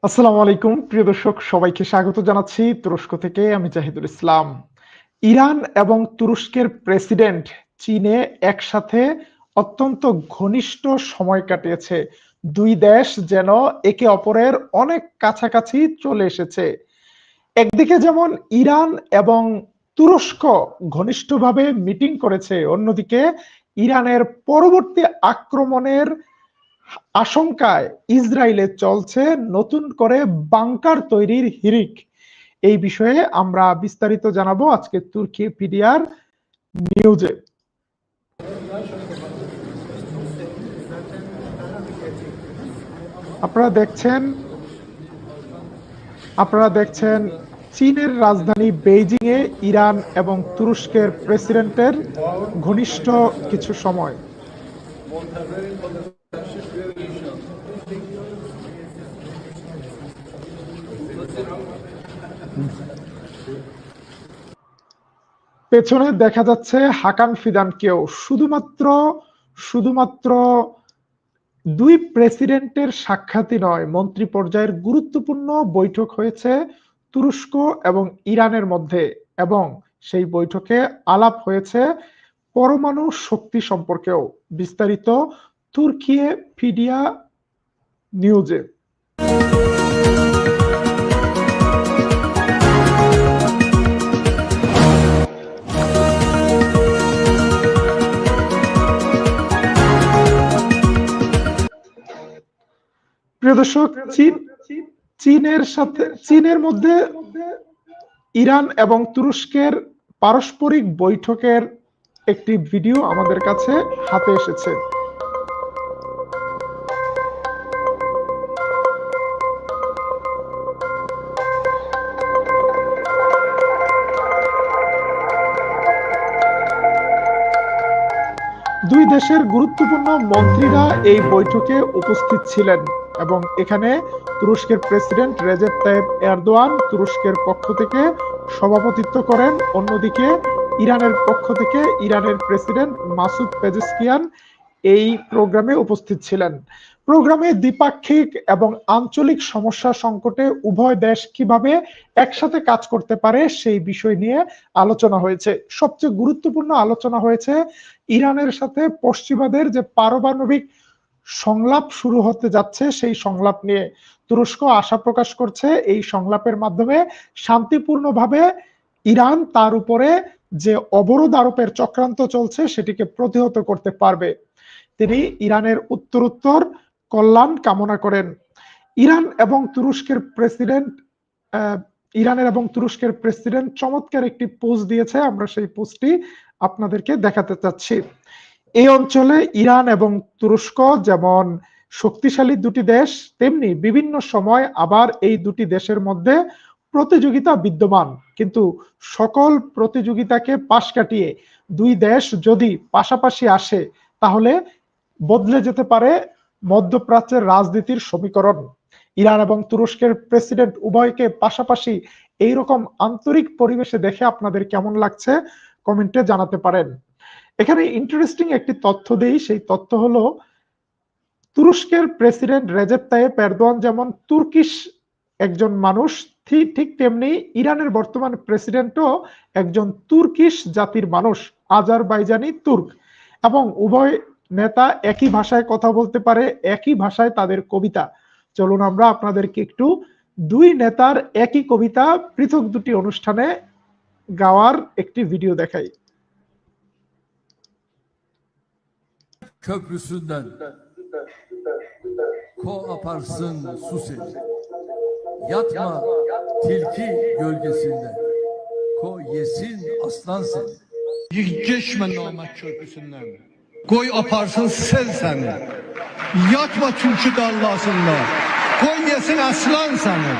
আসসালামু আলাইকুম প্রিয় দর্শক সবাইকে স্বাগত জানাচ্ছি তুরস্ক থেকে আমি জাহিদুল ইসলাম। ইরান এবং তুরস্কের প্রেসিডেন্ট চীনে একসাথে অত্যন্ত ঘনিষ্ঠ সময় কাটিয়েছে। দুই দেশ যেন একে অপরের অনেক কাছাকাছি চলে এসেছে। একদিকে যেমন ইরান এবং তুরস্ক ঘনিষ্ঠভাবে মিটিং করেছে, অন্যদিকে ইরানের পরবর্তী আক্রমণের আশঙ্কায় ইসরায়েলে চলছে নতুন করে বাংকার তৈরির হিড়িক। এই বিষয়ে আমরা বিস্তারিত জানাবো আজকে তুর্কিপিডিয়ার নিউজে। আপনারা দেখছেন আপনারা দেখছেন চীনের রাজধানী বেইজিং এ ইরান এবং তুরস্কের প্রেসিডেন্টের ঘনিষ্ঠ কিছু সময়। পেছনে দেখা যাচ্ছে হাকান ফিদানকেও। শুধুমাত্র দুই প্রেসিডেন্টের সাক্ষাৎই নয়, মন্ত্রী পর্যায়ের গুরুত্বপূর্ণ বৈঠক হয়েছে তুরস্ক এবং ইরানের মধ্যে, এবং সেই বৈঠকে আলাপ হয়েছে পরমাণু শক্তি সম্পর্কেও। বিস্তারিত তুর্কিপিডিয়া নিউজে। প্রিয় দর্শক, চীনের মধ্যে ইরান এবং তুরস্কের পারস্পরিক বৈঠকের একটি ভিডিও আমাদের কাছে হাতে এসেছে। দুই দেশের গুরুত্বপূর্ণ মন্ত্রীরা এই বৈঠকে উপস্থিত ছিলেন, এবং এখানে তুরস্কের প্রেসিডেন্ট রেজেপ তাইয়েপ এরদোয়ান তুরস্কের পক্ষ থেকে সভাপতিত্ব করেন। অন্যদিকে ইরানের পক্ষ থেকে ইরানের প্রেসিডেন্ট মাসুদ পেজেশকিয়ান এই প্রোগ্রামে উপস্থিত ছিলেন। প্রোগ্রামে দ্বিপাক্ষিক এবং আঞ্চলিক সমস্যা সংকটে উভয় দেশ কিভাবে একসাথে কাজ করতে পারে সেই বিষয় নিয়ে আলোচনা হয়েছে। সবচেয়ে গুরুত্বপূর্ণ আলোচনা হয়েছে ইরানের সাথে পশ্চিমাদের যে পারমাণবিক সংলাপ শুরু হতে যাচ্ছে সেই সংলাপ নিয়ে। তুরস্ক আশা প্রকাশ করছে এই সংলাপের মাধ্যমে শান্তিপূর্ণভাবে ইরান তার উপরে যে অবরোধ আরোপের চক্রান্ত চলছে সেটিকে প্রতিহত করতে পারবে। তিনি ইরানের উত্তরোত্তর কল্যাণ কামনা করেন। ইরান এবং তুরস্কের প্রেসিডেন্ট আহ, ইরানের এবং তুরস্কের প্রেসিডেন্ট চমৎকার একটি পোস্ট দিয়েছে, আমরা সেই পোস্টটি আপনাদেরকে দেখাতে চাচ্ছি। এই অঞ্চলে ইরান এবং তুরস্ক যেমন শক্তিশালী দুটি দেশ, তেমনি বিভিন্ন সময় আবার এই দুটি দেশের মধ্যে প্রতিযোগিতা বিদ্যমান। কিন্তু সকল প্রতিযোগিতাকে পাশ কাটিয়ে দুই দেশ যদি পাশাপাশি আসে তাহলে বদলে যেতে পারে মধ্যপ্রাচ্যের রাজনীতির সমীকরণ। ইরান এবং তুরস্কের প্রেসিডেন্ট উভয়কে পাশাপাশি এইরকম আন্তরিক পরিবেশে দেখে আপনাদের কেমন লাগছে কমেন্টে জানাতে পারেন। এখানে ইন্টারেস্টিং একটি তথ্য দেই, সেই তথ্য হলো তুরস্কের প্রেসিডেন্ট রেজেপ তাইয়েপ এরদোয়ান যেমন তুর্কিশ একজন মানুষ, ঠিক তেমনি ইরানের বর্তমান প্রেসিডেন্টও একজন তুর্কিশ জাতির মানুষ, আজারবাইজানি তুর্ক, এবং উভয় নেতা একই ভাষায় কথা বলতে পারে, একই ভাষায় তাদের কবিতা। চলুন আমরা আপনাদেরকে একটু দুই নেতার একই কবিতা পৃথক দুটি অনুষ্ঠানে গাওয়ার একটি ভিডিও দেখাই। Köprüsünden ko aparsın su seni. Yatma tilki gölgesinde. Ko yesin aslan seni. Geçme namert köprüsünden. Koy aparsın sel seni. Yatma türkü dallasında. Koy yesin aslan seni.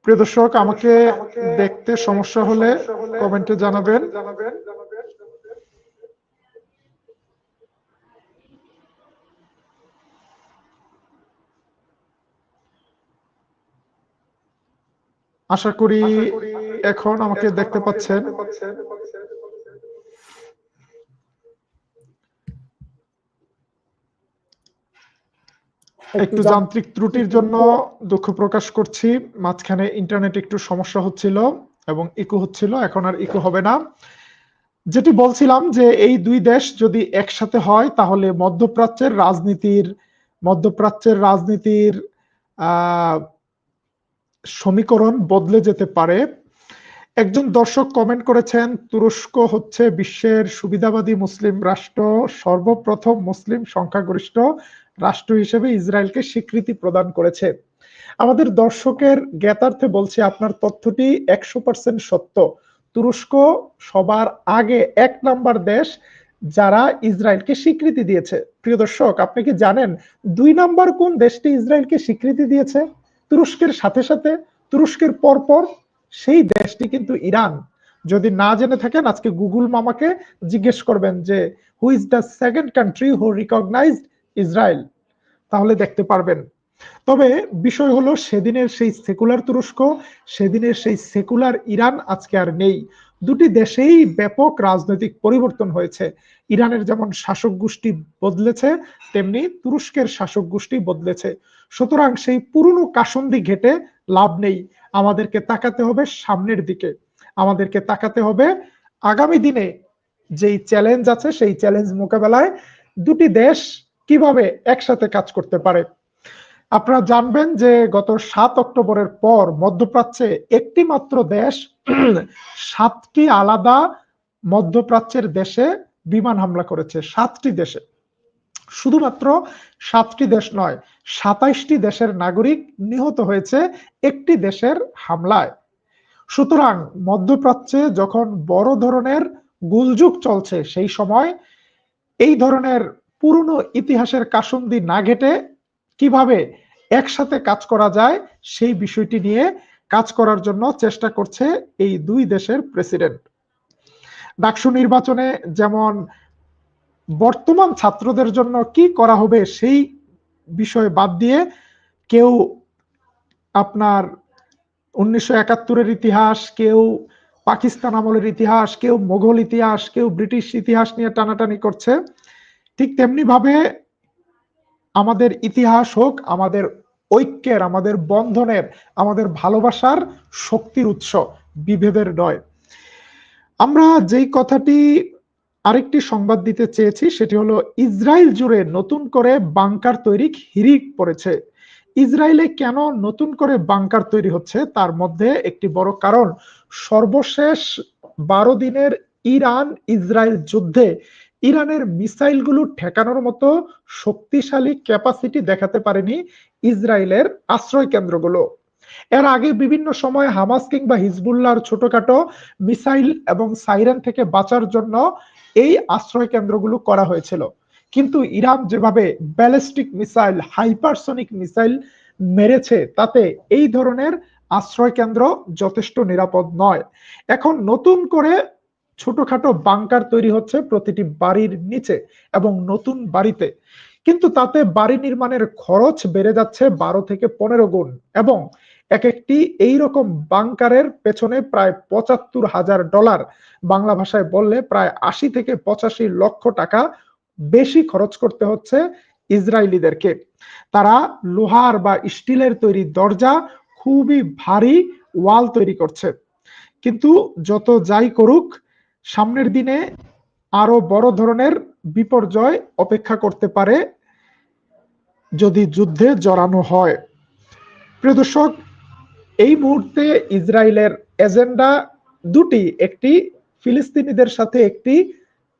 প্রিয় দর্শক, আমাকে দেখতে সমস্যা হলে কমেন্টে জানাবেন। আশা করি এখন আমাকে দেখতে পাচ্ছেন। একটু যান্ত্রিক ত্রুটির জন্য দুঃখ প্রকাশ করছি। মাঝখানে ইন্টারনেট একটু সমস্যা হচ্ছিল এবং ইকো হচ্ছিল, এখন আর ইকো হবে না। যেটি বলছিলাম যে এই দুই দেশ যদি একসাথে হয় তাহলে মধ্যপ্রাচ্যের রাজনীতির সমীকরণ বদলে যেতে পারে। একজন দর্শক কমেন্ট করেছেন, তুরস্ক হচ্ছে বিশ্বের সুবিধাবাদী মুসলিম রাষ্ট্র, সর্বপ্রথম মুসলিম সংখ্যাগরিষ্ঠ রাষ্ট্র হিসেবে ইসরায়েলকে স্বীকৃতি প্রদান করেছে। আমাদের দর্শকের জ্ঞাতার্থে বলছি, আপনার তথ্যটি 100% সত্য। তুরস্ক সবার আগে 1 নাম্বার দেশ যারা ইসরায়েলকে স্বীকৃতি দিয়েছে। প্রিয় দর্শক, আপনি কি জানেন 2 নাম্বার কোন দেশটি ইসরায়েলকে স্বীকৃতি দিয়েছে? তুরস্কের সাথে সাথে, তুরস্কের পরপর সেই দেশটি কিন্তু ইরান। যদি না জেনে থাকেন, আজকে গুগল মামাকে জিজ্ঞেস করবেন যে who is the second country who recognised Israel, তাহলে দেখতে পারবেন। তবে বিষয় হলো, সেদিনের সেই সেকুলার তুরস্ক, সেদিনের সেই সেকুলার ইরান আজকে আর নেই। দুটি দেশেই ব্যাপক রাজনৈতিক পরিবর্তন হয়েছে। ইরানের যেমন শাসক গোষ্ঠী বদলেছে, তেমনি তুরস্কের শাসক গোষ্ঠী বদলেছে। সুতরাং সেই পুরনো কাসন্দি ঘেটে লাভ নেই। আমাদেরকে তাকাতে হবে সামনের দিকে, আমাদেরকে তাকাতে হবে আগামী দিনে যেই চ্যালেঞ্জ আছে, সেই চ্যালেঞ্জ মোকাবেলায় দুটি দেশ কিভাবে একসাথে কাজ করতে পারে। আপনারা জানবেন যে গত 7 অক্টোবরের পর মধ্যপ্রাচ্যে একটি মাত্র দেশ 7টি আলাদা মধ্যপ্রাচ্যের দেশে বিমান হামলা করেছে। 7টি দেশে, শুধুমাত্র 7টি দেশ নয়, 27টি দেশের নাগরিক নিহত হয়েছে একটি দেশের হামলায়। সুতরাং মধ্যপ্রাচ্যে যখন বড় ধরনের গোলযোগ চলছে, সেই সময় এই ধরনের পুরনো ইতিহাসের কাসুন্দি না ঘেটে কিভাবে একসাথে কাজ করা যায়, সেই বিষয়টি নিয়ে কাজ করার জন্য চেষ্টা করছে এই দুই দেশের প্রেসিডেন্ট। ডাকসু নির্বাচনে যেমন বর্তমান ছাত্রদের জন্য কি করা হবে সেই বিষয় বাদ দিয়ে কেউ আপনার 1971-এর ইতিহাস, কেউ পাকিস্তান আমলের ইতিহাস, কেউ মোগল ইতিহাস, কেউ ব্রিটিশ ইতিহাস নিয়ে টানাটানি করছে। ঠিক তেমনি ভাবে আমাদের ইতিহাস হোক আমাদের ঐক্যের, আমাদের বন্ধনের, আমাদের ভালোবাসার শক্তির উৎস, বিভেদের নয়। আমরা যেই কথাটি আরেকটি সংবাদ দিতে চেয়েছি সেটি হলো, ইসরায়েল জুড়ে নতুন করে বাংকার তৈরি হিড়িক পড়েছে। ইসরায়েলে কেন নতুন করে বাংকার তৈরি হচ্ছে, তার মধ্যে একটি বড় কারণ, সর্বশেষ 12 দিনের ইরান ইসরায়েল যুদ্ধে ইরানের মিসাইলগুলো ঠেকানোর মতো শক্তিশালী ক্যাপাসিটি দেখাতে পারেনি ইসরায়েলের আশ্রয় কেন্দ্রগুলো। এর আগে বিভিন্ন সময় হামাস কিংবা হিজবুল্লাহর ছোটখাটো মিসাইল এবং সাইরেন থেকে বাঁচার জন্য এই আশ্রয় কেন্দ্রগুলো করা হয়েছিল। কিন্তু ইরান যেভাবে ব্যালিস্টিক মিসাইল, হাইপারসনিক মিসাইল মেরেছে, তাতে এই ধরনের আশ্রয় কেন্দ্র যথেষ্ট নিরাপদ নয়। এখন নতুন করে ছোটখাটো বাংকার তৈরি হচ্ছে প্রতিটি বাড়ির নিচে এবং নতুন বাড়িতে, কিন্তু তাতে বাড়ি নির্মাণের খরচ বেড়ে যাচ্ছে 12 থেকে 15 গুণ, এবং এক একটি এইরকম বাংকারের পেছনে প্রায় $75,000, বাংলা ভাষায় বললে প্রায় 80 থেকে 85 লক্ষ টাকা বেশি খরচ করতে হচ্ছে ইসরায়েলিদেরকে। তারা লোহার বা স্টিলের তৈরি দরজা, খুবই ভারী ওয়াল তৈরি করছে। কিন্তু যত যাই করুক, সামনের দিনে আরো বড় ধরনের বিপর্যয় অপেক্ষা করতে পারে যদি যুদ্ধে জড়ানো হয়। প্রিয় দর্শক, এই মুহূর্তে ইসরায়েলের এজেন্ডা দুটি, একটি ফিলিস্তিনিদের সাথে একটি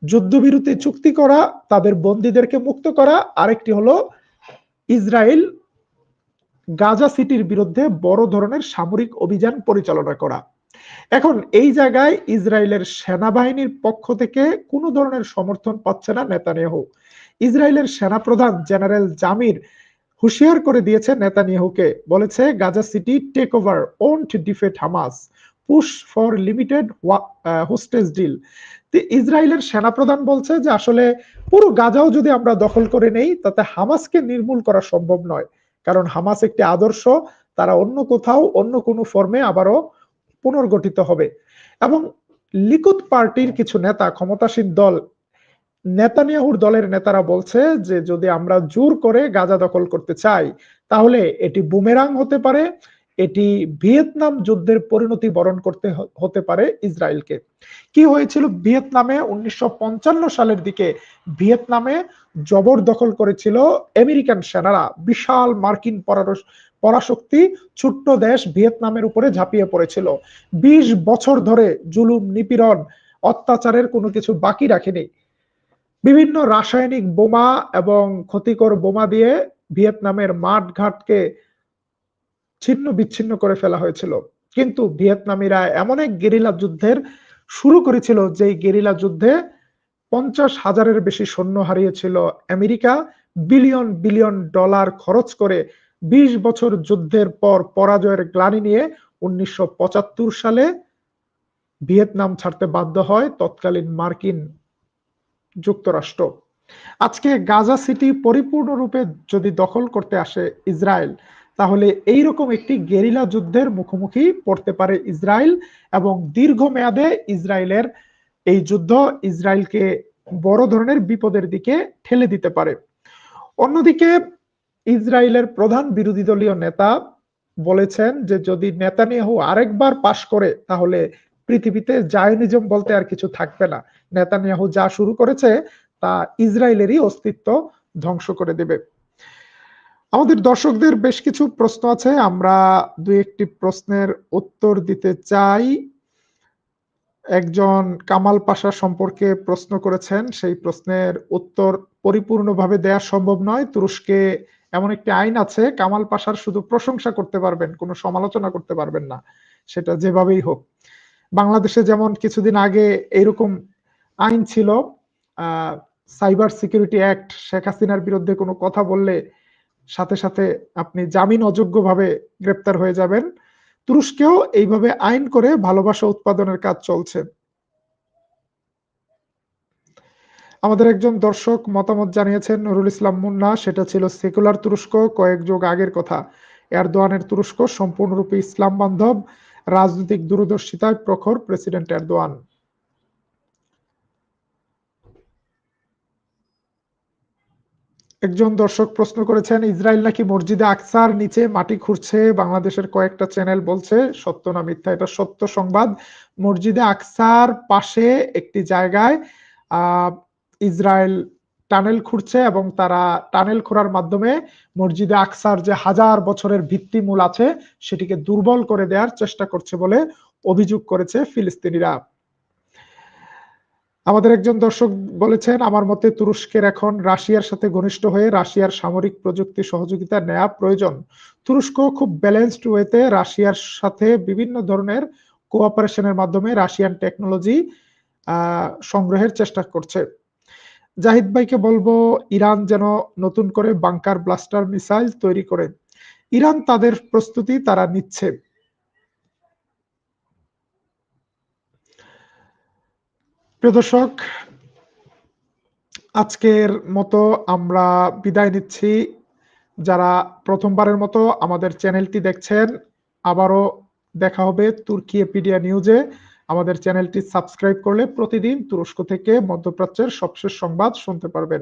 যুদ্ধবিরতি চুক্তি করা, তাদের বন্দীদেরকে মুক্ত করা, আরেকটি হলো ইসরায়েল গাজা সিটির বিরুদ্ধে বড় ধরনের সামরিক অভিযান পরিচালনা করা। এখন এই জায়গায় ইসরায়েলের সেনাবাহিনীর পক্ষ থেকে কোনো ধরনের সমর্থন পাচ্ছে না নেতানিয়াহু। ইসরায়েলের সেনাপ্রধান জেনারেল জামির হুঁশিয়ার করে দিয়েছে নেতানিয়াহুকে, বলেছে Gaza city take over won't defeat Hamas, push for limited hostage deal. ইসরায়েলের সেনাপ্রধান বলছে যে আসলে পুরো গাজাও যদি আমরা দখল করে নেই তাতে হামাসকে নির্মূল করা সম্ভব নয়, কারণ হামাস একটি আদর্শ, তারা অন্য কোথাও অন্য কোনো ফর্মে আবারও পুনর্গঠিত হবে। এবং লিকুদ পার্টির কিছু নেতা, ক্ষমতাসীন দল, নেতানিয়াহুর দলের নেতারা বলছে যে যদি আমরা জোর করে গাজা দখল করতে চাই তাহলে এটি বুমেরাং হতে পারে, এটি ভিয়েতনাম যুদ্ধের পরিণতি বরণ করতে হতে পারে ইসরায়েলকে। কি হয়েছিল ভিয়েতনামে 1955 সালের দিকে? ভিয়েতনামে জবরদখল করেছিল আমেরিকান সেনারা, বিশাল মার্কিন পরাশক্তি ছোট্ট দেশ ভিয়েতনামের উপরে ঝাঁপিয়ে পড়েছিল। 20 বছর ধরে জুলুম, নিপীড়ন, অত্যাচারের কোনো কিছু বাকি রাখেনি। বিভিন্ন রাসায়নিক বোমা এবং ক্ষতিকর বোমা দিয়ে ভিয়েতনামের মাঠ ঘাটকে ছিন্ন বিচ্ছিন্ন করে ফেলা হয়েছিল। কিন্তু ভিয়েতনামীরা এমন এক গেরিলা যুদ্ধের শুরু করেছিল যেই গেরিলা যুদ্ধে 50,000-এর বেশি সৈন্য হারিয়েছিল আমেরিকা। বিলিয়ন বিলিয়ন ডলার খরচ করে 20 বছর যুদ্ধের পর পরাজয়ের গ্লানি নিয়ে 1975 সালে ভিয়েতনাম ছাড়তে বাধ্য হয় তৎকালীন মার্কিন যুক্তরাষ্ট্র। আজকে গাজা সিটি পরিপূর্ণরূপে যদি দখল করতে আসে ইসরায়েল, তাহলে এইরকম একটি গেরিলা যুদ্ধের মুখোমুখি পড়তে পারে ইসরায়েল, এবং দীর্ঘমেয়াদে ইসরায়েলের এই যুদ্ধ ইসরায়েলকে বড় ধরনের বিপদের দিকে ঠেলে দিতে পারে। অন্যদিকে ইসরায়েলের প্রধান বিরোধী দলীয় নেতা বলেছেন যে যদি নেতানিয়াহু আরেকবার পাশ করে তাহলে পৃথিবীতে জায়নিজম বলতে আর কিছু থাকবে না। নেতানিয়াহু যা শুরু করেছে তা ইসরায়েলেরই অস্তিত্ব ধ্বংস করে দেবে। আমাদের দর্শকদের বেশ কিছু প্রশ্ন আছে, আমরা দুই একটি প্রশ্নের উত্তর দিতে চাই। একজন কামাল পাশা সম্পর্কে প্রশ্ন করেছেন, সেই প্রশ্নের উত্তর পরিপূর্ণভাবে দেয়া সম্ভব নয়। তুরস্কে এমন একটি আইন আছে, কামাল পাশার শুধু প্রশংসা করতে পারবেন, কোনো সমালোচনা করতে পারবেন না, সেটা যেভাবেই হোক। বাংলাদেশে যেমন কিছুদিন আগে এইরকম আইন ছিল, সাইবার সিকিউরিটি অ্যাক্ট, শেখ হাসিনার বিরুদ্ধে কোনো কথা বললে সাথে সাথে আপনি জামিন অযোগ্যভাবে গ্রেপ্তার হয়ে যাবেন। তুরস্কেও এইভাবে আইন করে ভালোবাসা উৎপাদনের কাজ চলছে। আমাদের একজন দর্শক মতামত জানিয়েছেন, নুরুল ইসলাম মুন্না, সেটা ছিল সেকুলার তুরস্ক, কয়েক যুগ আগের কথা। এরদোয়ানের তুরস্ক সম্পূর্ণরূপে ইসলাম বান্ধব, রাজনৈতিক দূরদর্শিতায় প্রখর প্রেসিডেন্ট এরদোয়ান। একজন দর্শক প্রশ্ন করেছেন, ইসরায়েল নাকি মসজিদে আকসার নিচে মাটি খুঁড়ছে, বাংলাদেশের কয়েকটা চ্যানেল বলছে, সত্য না মিথ্যা? এটা সত্য সংবাদ। মসজিদে আকসার পাশে একটি জায়গায় ইসরায়েল টানেল খুঁড়ছে এবং তারা টানেল খোঁড়ার মাধ্যমে মসজিদে আকসার যে হাজার বছরের ভিত্তিমূল আছে সেটিকে দুর্বল করে দেওয়ার চেষ্টা করছে বলে অভিযোগ করেছে ফিলিস্তিনিরা। আমাদের একজন দর্শক বলেছেন, আমার মতে তুরস্কের এখন রাশিয়ার সাথে ঘনিষ্ঠ হয়ে রাশিয়ার সামরিক প্রযুক্তি সহযোগিতা নেওয়া প্রয়োজন। তুরস্ক খুব ব্যালেন্সড ওয়েতে রাশিয়ার সাথে বিভিন্ন ধরনের কোঅপারেশনের মাধ্যমে রাশিয়ান টেকনোলজি সংগ্রহের চেষ্টা করছে। জাহিদ ভাইকে বলবো ইরান যেন নতুন করে বাংকার ব্লাস্টার মিসাইল তৈরি করে। ইরান তাদের প্রস্তুতি তারা নিচ্ছে। প্রিয় দর্শক, আজকের মতো আমরা বিদায় নিচ্ছি। যারা প্রথমবারের মতো আমাদের চ্যানেলটি দেখছেন, আবারও দেখা হবে তুর্কিয়েপিডিয়া নিউজে। আমাদের চ্যানেলটি সাবস্ক্রাইব করলে প্রতিদিন তুরস্ক থেকে মধ্যপ্রাচ্যের সবশেষ সংবাদ শুনতে পারবেন।